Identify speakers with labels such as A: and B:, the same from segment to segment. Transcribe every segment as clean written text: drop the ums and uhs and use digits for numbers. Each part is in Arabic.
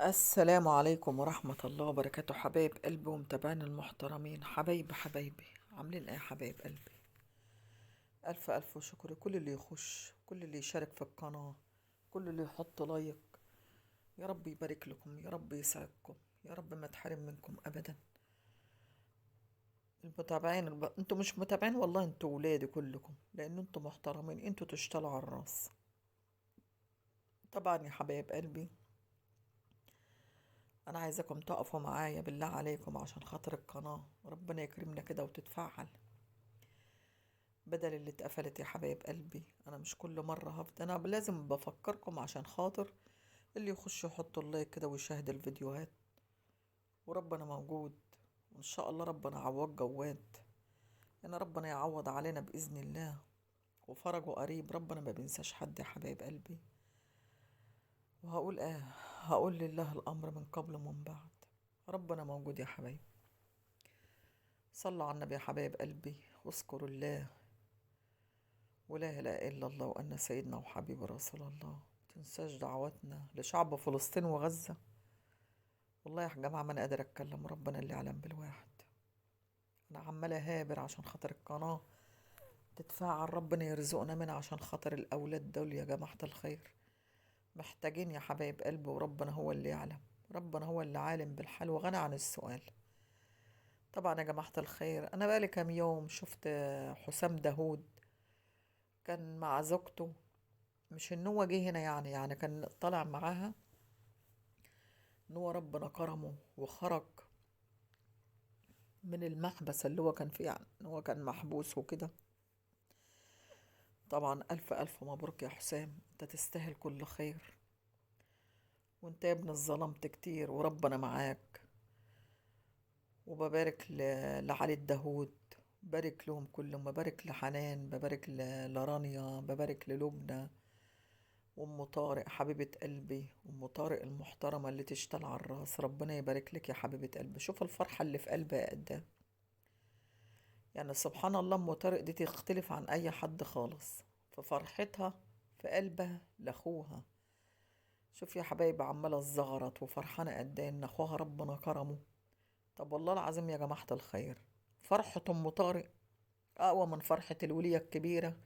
A: السلام عليكم ورحمة الله وبركاته، حبايب قلبي ومتابعين المحترمين، حبايبي عاملين ايه يا حبايب قلبي؟ ألف ألف شكر كل اللي يخش، كل اللي يشارك في القناة، كل اللي يحط لايك. يا رب يبارك لكم، يا رب يسعدكم، يا رب ما تحرم منكم أبدا. المتابعين انتوا مش متابعين والله، انتوا ولادي كلكم، لأن انتوا محترمين، انتوا تشتغلوا على الراس. طبعا يا حبايب قلبي، أنا عايزاكم تقفوا معايا بالله عليكم عشان خاطر القناة، ربنا يكرمنا كده وتتفعل بدل اللي اتقفلت يا حبايب قلبي. انا مش كل مرة هفضل، انا لازم بفكركم عشان خاطر اللي يخش يحط اللايك كده ويشاهد الفيديوهات، وربنا موجود، وان شاء الله ربنا عوض جواد، ان ربنا يعوض علينا بإذن الله، وفرجه قريب، ربنا ما بينساش حد يا حبايب قلبي. وهقول ايه؟ هقول لله الامر من قبل ومن بعد، ربنا موجود يا حبايب. صلوا على النبي يا حبايب قلبي، واذكروا الله، ولا إله إلا الله، وأن سيدنا وحبيب رسول الله. متنساش دعواتنا لشعب فلسطين وغزة. والله يا جماعة ما أنا قادر أتكلم، ربنا اللي يعلم بالواحد. أنا عمالة هابر عشان خاطر القناة تتفاعل، ربنا يرزقنا منها عشان خاطر الأولاد دول يا جماعة الخير. محتاجين يا حبايب قلبي، وربنا هو اللي يعلم، ربنا هو اللي عالم بالحال وغني عن السؤال. طبعا يا جماعة الخير، أنا بقالي كام يوم شفت حسام داوود كان مع زوجته، مش ان هو جه هنا يعني كان طالع معاها، ان هو ربنا كرمه وخرج من المحبس اللي هو كان فيه، يعني ان هو كان محبوس وكده. طبعا الف الف مبروك يا حسام، انت تستاهل كل خير، وانت يا ابن الظلمت كتير وربنا معاك. وببارك لعلي الدهود، بارك لهم كلهم، ببارك لحنان، ببارك لرانيا، ببارك للبنى، وام طارق حبيبة قلبي، ام طارق المحترمة اللي تشتغل على الراس، ربنا يبارك لك يا حبيبة قلبي. شوف الفرحة اللي في قلبها قد إيه. يعني سبحان الله، ام طارق دي تختلف عن اي حد خالص في فرحتها، في قلبها لاخوها. شوف يا حبايبي، عماله الزغرط وفرحانه قد ايه ان اخوها ربنا كرمه. طب والله العظيم يا جماعه الخير، فرحه ام طارق اقوى من فرحه الوليه الكبيره،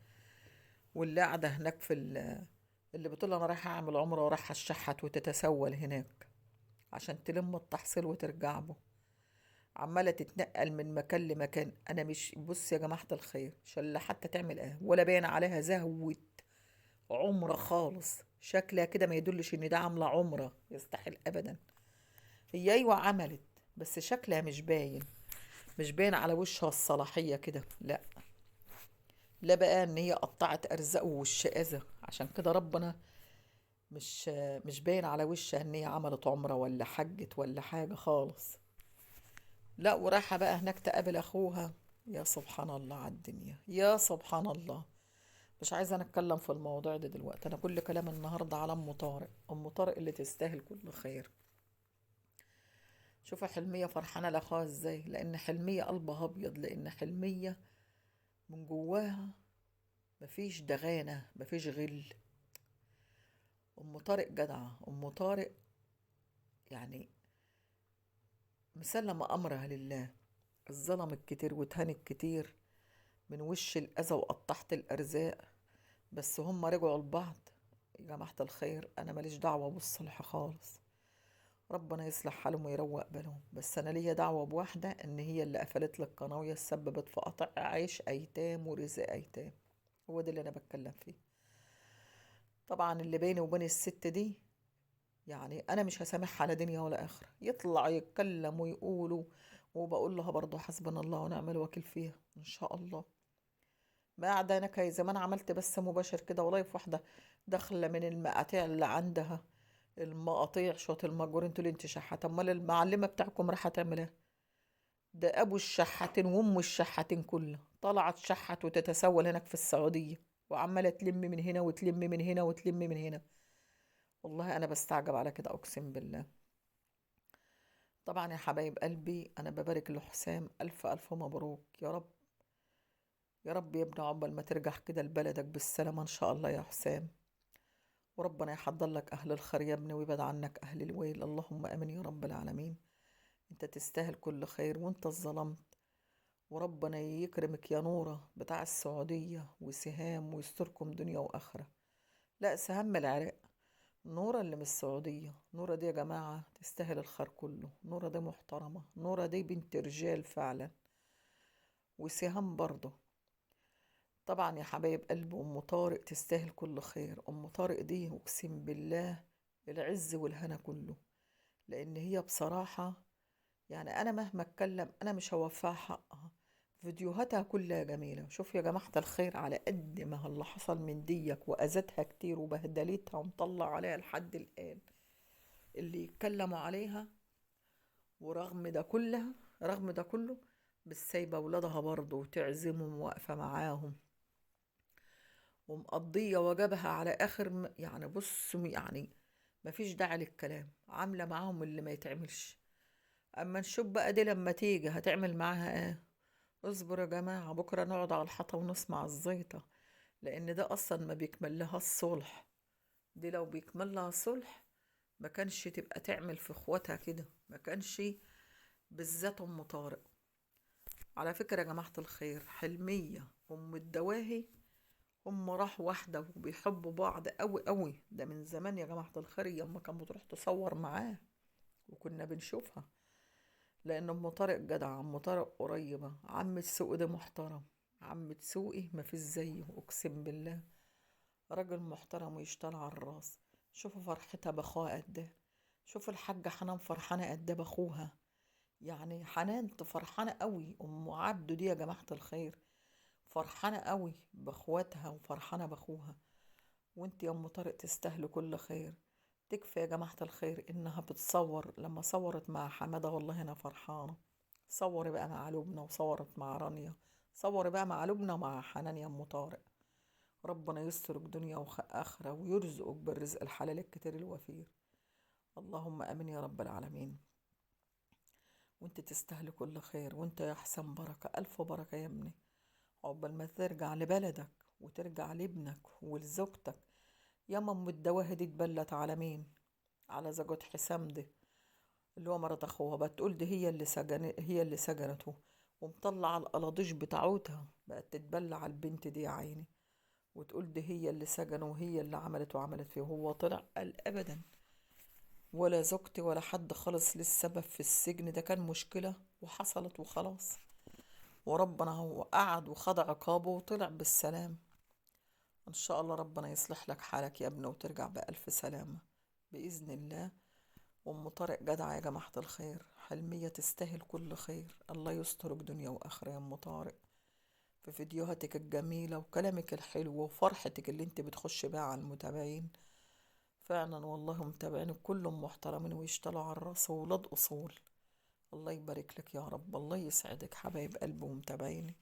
A: واللي قاعده هناك اللي بتقول انا رايحه اعمل عمره ورايحه الشحت وتتسول هناك عشان تلم التحصيل وترجع به، عمالة تتنقل من مكان لمكان. أنا مش، بص يا جماعة الخير، شل حتى تعمل إيه ولا باين عليها زهوة عمرة خالص، شكلها كده ما يدلش إن ده عاملة عمرة، يستحيل أبدا. هي أيوة عملت، بس شكلها مش باين، مش باين على وشها الصلاحية كده، لا. لا بقى إن هي قطعت أرزاقه والشقازة، عشان كده ربنا مش مش باين على وشها إن هي عملت عمرة ولا حجت ولا حاجة خالص. لا، ورايحة بقى هناك تقابل أخوها. يا سبحان الله على الدنيا، يا سبحان الله. مش عايزة أنا أتكلم في الموضوع ده دلوقتي، أنا كل كلام النهاردة على أم طارق، أم طارق اللي تستاهل كل خير. شوف حلمية فرحانة لأخوها إزاي، لأن حلمية قلبها أبيض، لأن حلمية من جواها مفيش دغانة، مفيش غل. أم طارق جدعة، أم طارق يعني مسلمة أمرها لله. الظلم الكتير وتهان الكتير من وش الأذى وقطحت الأرزاق، بس هم رجعوا لبعض. يا جماعة الخير، أنا ماليش دعوة بالصلح خالص، ربنا يصلح حالهم ويروق بالهم، بس أنا ليا دعوة بواحدة، إن هي اللي قفلت لك قناة وهي سببت في قطع عيش أيتام ورزق أيتام. هو ده اللي أنا بتكلم فيه. طبعا اللي بيني وبين الست دي، يعني أنا مش هسامحها على دنيا ولا آخرة، يطلع يتكلم ويقولوا، وبقول لها برضه حسبنا الله ونعم الوكيل فيها إن شاء الله. ما قاعدة أنا كي زمان عملت بس مباشر كده، والله في واحدة داخلة من المقاطيع اللي عندها، المقاطيع شوط المجور، انتوا اللي انت شحات، امال المعلمة بتاعكم راح تعمل ايه؟ ده ابو الشحاتين وام الشحاتين كلها طلعت شحت وتتسول هناك في السعودية، وعمالة تلم من هنا وتلم من هنا وتلم من هنا. والله انا بستعجب على كده اقسم بالله. طبعا يا حبايب قلبي، انا ببارك لحسام الف الف مبروك، يا رب، يا رب يا ابن عقبال ما ترجع كده لبلدك بالسلامة ان شاء الله يا حسام. وربنا يحضر لك أهل الخير يا ابني ويبعد عنك أهل الويل. اللهم آمين يا رب العالمين. انت تستاهل كل خير وانت الظلمت. وربنا يكرمك يا نورة بتاع السعودية وسهام ويستركم دنيا وآخرة. لا، سهام من العراق. نورة اللي من السعودية. نورة دي يا جماعة تستاهل الخير كله. نورة دي محترمة. نورة دي بنت رجال فعلا. وسهام برضه. طبعا يا حبايب قلب أم طارق تستاهل كل خير. أم طارق دي أقسم بالله العز والهنا كله. لأن هي بصراحة يعني أنا مهما أتكلم أنا مش هوفاها حقها. فيديوهاتها كلها جميلة. شوف يا جماعة الخير، على قد ما اللي حصل من ديك وأذتها كتير وبهدلتها ومطلع عليها لحد الآن اللي يتكلموا عليها، ورغم ده كلها رغم ده كله بس سايبة ولادها برضه وتعزمهم واقفة معاهم ومقضية وجبها على آخر يعني بص يعني مفيش داعي للكلام. عاملة معاهم اللي ما يتعملش. أما نشوف بقى دي لما تيجي هتعمل معاها ايه. اصبر يا جماعة، بكرة نقعد على الحطب ونسمع الزيطة. لأن ده أصلا ما بيكمل لها الصلح. دي لو بيكمل لها الصلح ما كانش تبقى تعمل في اخواتها كده. ما كانش. بالذات أم طارق. على فكرة يا جماعة الخير، حلمية أم الدواهي هم راح واحدة وبيحبوا بعض قوي قوي. ده من زمان يا جماعة الخير يما كان بتروح تصور معاه وكنا بنشوفها. لأن أم طارق جدعة. أم طارق قريبة. عم تسوقي ده محترم. عم تسوقي مفيش زيه أقسم بالله. راجل محترم ويشتغل على الراس. شوفوا فرحتها بأخوها قد ايه. شوفوا الحاجة حنان فرحانة قد ايه بأخوها. يعني حنان فرحانة قوي. أم عبده دي يا جماعة الخير فرحانة قوي بأخواتها وفرحانة بأخوها. وانت يا أم طارق تستاهلي كل خير. تكفي يا جماعة الخير إنها بتصور. لما صورت مع حمادة والله أنا فرحانة. صوري بقى مع لبنى وصورت مع رانيا. صوري بقى مع لبنى ومع حنان يا أم طارق. ربنا يسترك دنيا وآخرة ويرزقك بالرزق الحلال الكتير الوفير. اللهم آمين يا رب العالمين. وانت تستاهلي كل خير. وانت يا أحسن بركة ألف بركة يا ابني. عقبال ما ترجع لبلدك وترجع لابنك ولزوجتك. يا ام الدواهي دي اتبلت على مين؟ على زوجة حسام دي اللي هو مرات اخوها. بتقول دي هي اللي سجنته ومطلعة القلاضيش بتاعتها بقت تتبلى على البنت دي يا عيني. وتقول دي هي اللي سجنه وهي اللي عملت وعملت فيه. وهو طلع قال ابدا ولا زوجتي ولا حد خالص للسبب في السجن ده. كان مشكلة وحصلت وخلاص. وربنا هو قعد وخد عقابه وطلع بالسلام. ان شاء الله ربنا يصلح لك حالك يا ابني وترجع بألف سلامة بإذن الله. وام طارق جدعة يا جماعة الخير. حلمية تستاهل كل خير. الله يسترك دنيا وآخرة يا ام طارق. في فيديوهاتك الجميلة وكلامك الحلو وفرحتك اللي انت بتخش بيها على المتابعين. فعلا والله متابعينك كلهم محترمين ويشتغلوا على الراس وولاد أصول. الله يبارك لك يا رب. الله يسعدك حبايب قلبي ومتابعيني.